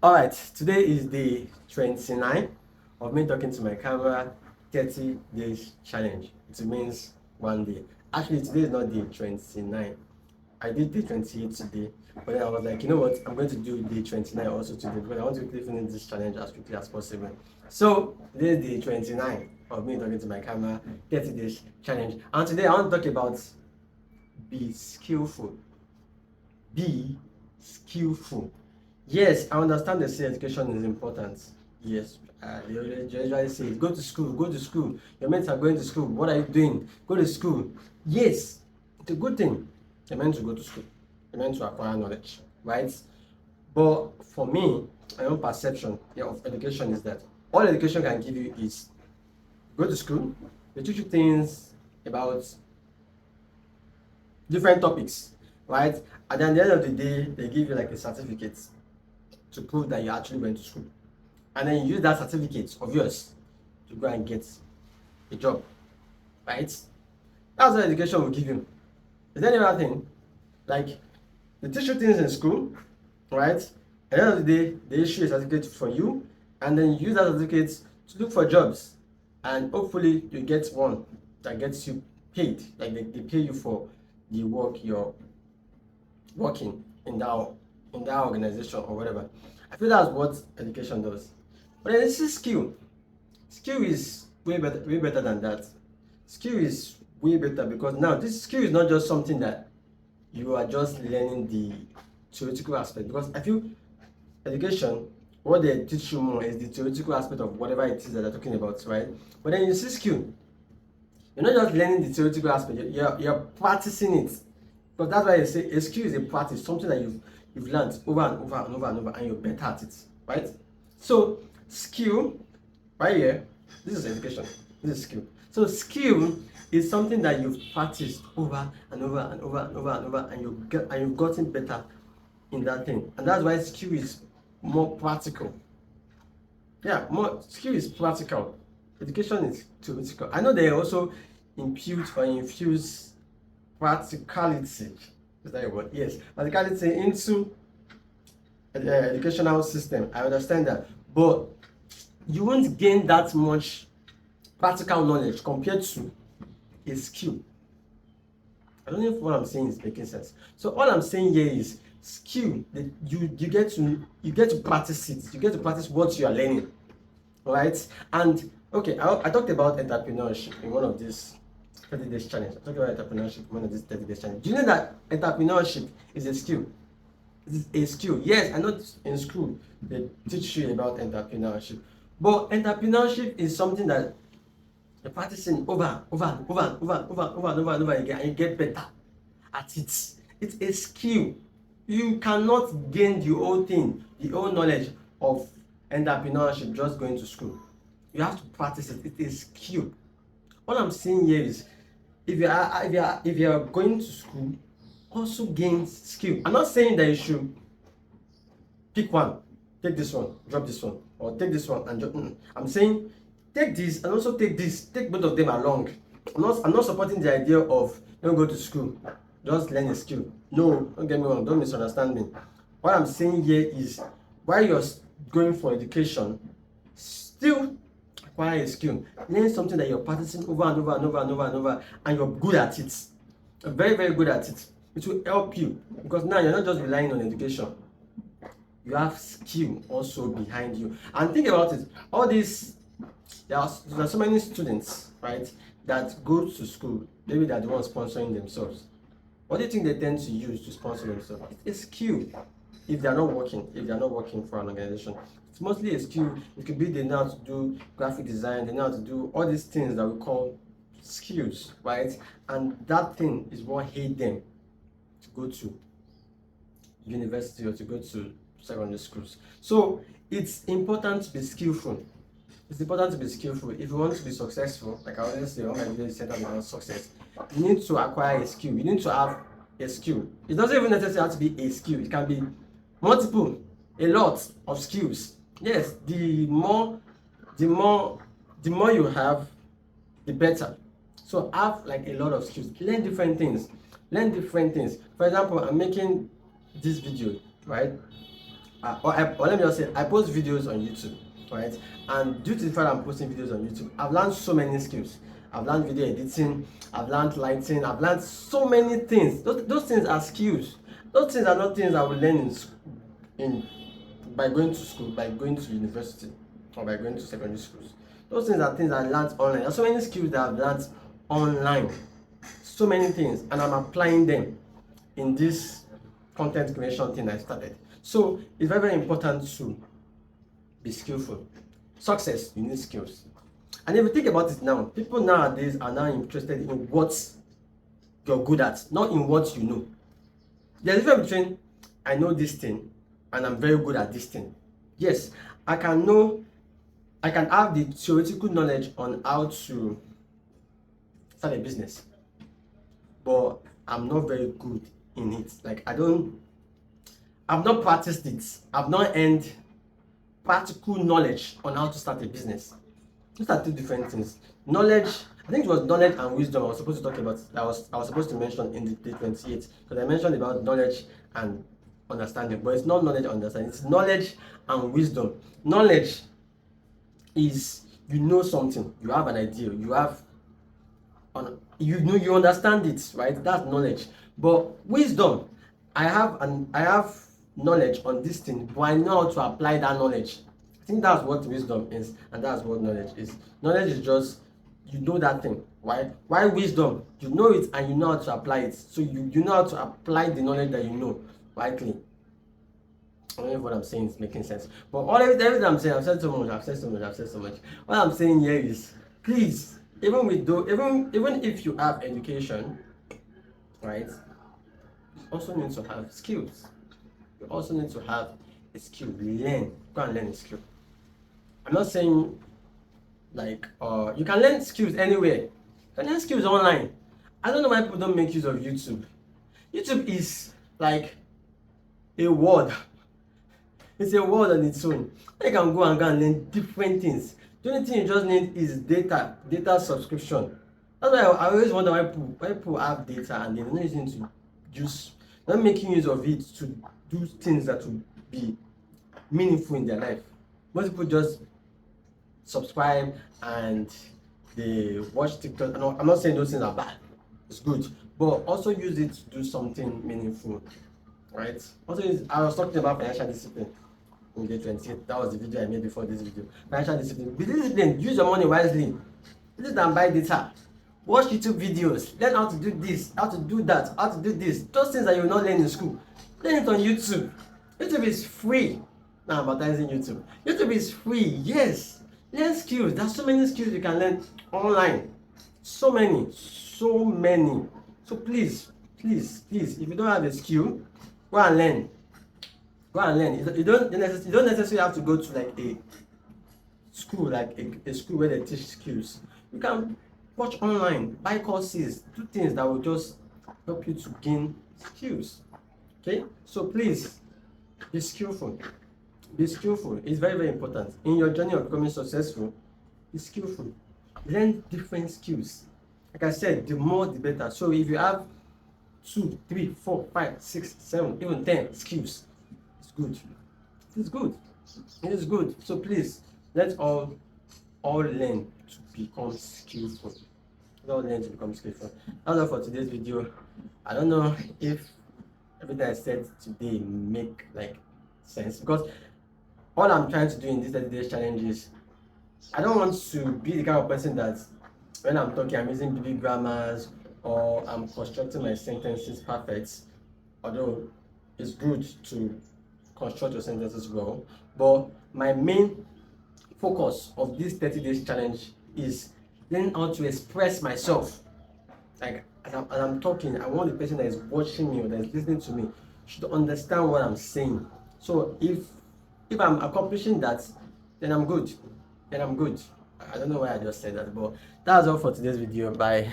All right, today is day 29 of me talking to my camera 30 days challenge. It means one day. Actually, today is not day 29. I did day 28 today, but then I was like, you know what? I'm going to do day 29 also today because I want to quickly finish this challenge as quickly as possible. So, today is day 29 of me talking to my camera 30 days challenge. And today I want to talk about be skillful. Be skillful. Yes, I understand they say education is important. Yes, they usually say, go to school, go to school. Your mates are going to school. What are you doing? Go to school. Yes, it's a good thing. You're meant to go to school. You're meant to acquire knowledge, right? But for me, my own perception of education is that all education can give you is go to school. They teach you things about different topics, right? And then at the end of the day, they give you like a certificate to prove that you actually went to school. And then you use that certificate of yours to go and get a job, right? That's what education will give you. Is there any other thing? Like, they teach you things in school, right? At the end of the day, they issue a certificate for you, and then you use that certificate to look for jobs. And hopefully, you get one that gets you paid. Like, they pay you for the work you're working in that organization or whatever. I feel that's what education does. But then this is skill. Skill is way better than that. Skill is way better because now this skill is not just something that you are just learning the theoretical aspect. Because I feel education, what they teach you more is the theoretical aspect of whatever it is that they're talking about, right? But then you see skill, you're not just learning the theoretical aspect, you're practicing it. Because that's why I say a skill is a practice, something that you've learned over and over and over and over, and you're better at it, right? So skill, right here, this is education, this is skill. So skill is something that you've practiced over and over and over and over and over, and you've gotten better in that thing, and that's why skill is more practical. Yeah, more skill is practical. Education is theoretical. I know they also impute or infuse practicality. Is that a word? Yes, practicality into the educational system. I understand that, but you won't gain that much practical knowledge compared to a skill. I don't know if what I'm saying is making sense. So all I'm saying here is skill. That you get to practice it. You get to practice what you are learning, right? And okay, I talked about entrepreneurship in one of these 30 days challenge. I talked about entrepreneurship in one of these 30 days challenge. Do you know that entrepreneurship is a skill? It is a skill. Yes, I know in school they teach you about entrepreneurship, but entrepreneurship is something that you're practicing over, over, and over, and over, and over, and over, and over, and over again, and you get better at it. It's a skill. You cannot gain the whole thing, the whole knowledge of entrepreneurship just going to school. You have to practice it. It is skill. All I'm saying here is, if you are going to school, also gain skill. I'm not saying that you should pick one, take this one, drop this one, or take this one and drop. I'm saying take this and also take this. Take both of them along. I'm not supporting the idea of don't go to school, just learn a skill. No, don't get me wrong, don't misunderstand me. What I'm saying here is while you're going for education, still acquire a skill. Learn something that you're practicing over and over and over and over and over, and you're good at it. You're very, very good at it. It will help you because now you're not just relying on education. You have skill also behind you. And think about it. All these, there are so many students, right, that go to school. Maybe they're the ones sponsoring themselves. What do you think they tend to use to sponsor themselves? It's a skill. If they're not working for an organization, it's mostly a skill. It could be they know how to do graphic design, they know how to do all these things that we call skills, right? And that thing is what aid them to go to university or to go to secondary schools. So it's important to be skillful. It's important to be skillful. If you want to be successful, like I always say, all my videos set up about success, you need to acquire a skill. You need to have a skill. It doesn't even necessarily have to be a skill. It can be multiple, a lot of skills. Yes, the more you have, the better. So have like a lot of skills. Learn different things. For example, I'm making this video, right? or let me just say, I post videos on YouTube, right? And due to the fact I'm posting videos on YouTube, I've learned so many skills. I've learned video editing, I've learned lighting, I've learned so many things. Those things are skills. Those things are not things I will learn in by going to school, by going to university, or by going to secondary schools. Those things are things I learned online. There are so many skills that I've learned online. So many things, and I'm applying them in this content creation thing I started. So it's very, very important to be skillful. Success, you need skills. And if you think about it now, people nowadays are now interested in what you're good at, not in what you know. There's a difference between I know this thing and I'm very good at this thing. Yes, I can have the theoretical knowledge on how to start a business, but I'm not very good in it. Like I've not practiced it. I've not earned practical knowledge on how to start a business. These are two different things. Knowledge, I think it was knowledge and wisdom I was supposed to talk about. I was supposed to mention in the day 28, because I mentioned about knowledge and understanding, but it's not knowledge and understanding, it's knowledge and wisdom. Knowledge is you know something, you have an idea, you understand it, right? That's knowledge. But wisdom, I have knowledge on this thing, but I know how to apply that knowledge. I think that's what wisdom is, and that's what knowledge is. Knowledge is just you know that thing. Why wisdom? You know it and you know how to apply it. So you know how to apply the knowledge that you know rightly. I don't know if what I'm saying is making sense. But everything I'm saying, I've said so much. What I'm saying here is, please, even if you have education, right, you also need to have skills. You also need to have a skill. Go and learn a skill. I'm not saying like you can learn skills anywhere. You can learn skills online. I don't know why people don't make use of YouTube. YouTube is like a world. It's a world on its own. You can go and learn different things. The only thing you just need is data subscription. That's why I always wonder why people have data and they're not using to use, not making use of it to do things that will be meaningful in their life. Most people just subscribe and they watch TikTok. I'm not saying those things are bad. It's good, but also use it to do something meaningful, right? Also, I was talking about financial discipline in day 28. That was the video I made before this video. Financial discipline. Be disciplined. Use your money wisely. Use it and buy data. Watch YouTube videos. Learn how to do this, how to do that, how to do this. Those things that you will not learn in school. Learn it on YouTube. YouTube is free. Now I'm advertising YouTube. YouTube is free. Yes. Learn skills. There's so many skills you can learn online. So many. So please, if you don't have a skill, go and learn. You don't necessarily have to go to like a school, a school where they teach skills. You can watch online, buy courses, do things that will just help you to gain skills. Okay, so please be skillful. It's very, very important in your journey of becoming successful. Be skillful. Learn different skills. Like I said, the more the better. So if you have 2, 3, 4, 5, 6, 7, even 10 skills, it is good. So please, let's all learn to become skillful. That's all for today's video. I don't know if everything I said today make like sense, because all I'm trying to do in this 30 days challenge is I don't want to be the kind of person that when I'm talking I'm using big grammars or I'm constructing my sentences perfect, although it's good to construct your sentences well. But my main focus of this 30 days challenge is learning how to express myself. Like as I'm talking, I want the person that is watching me or that is listening to me should understand what I'm saying. So if I'm accomplishing that, then I'm good. I don't know why I just said that, but that's all for today's video. Bye.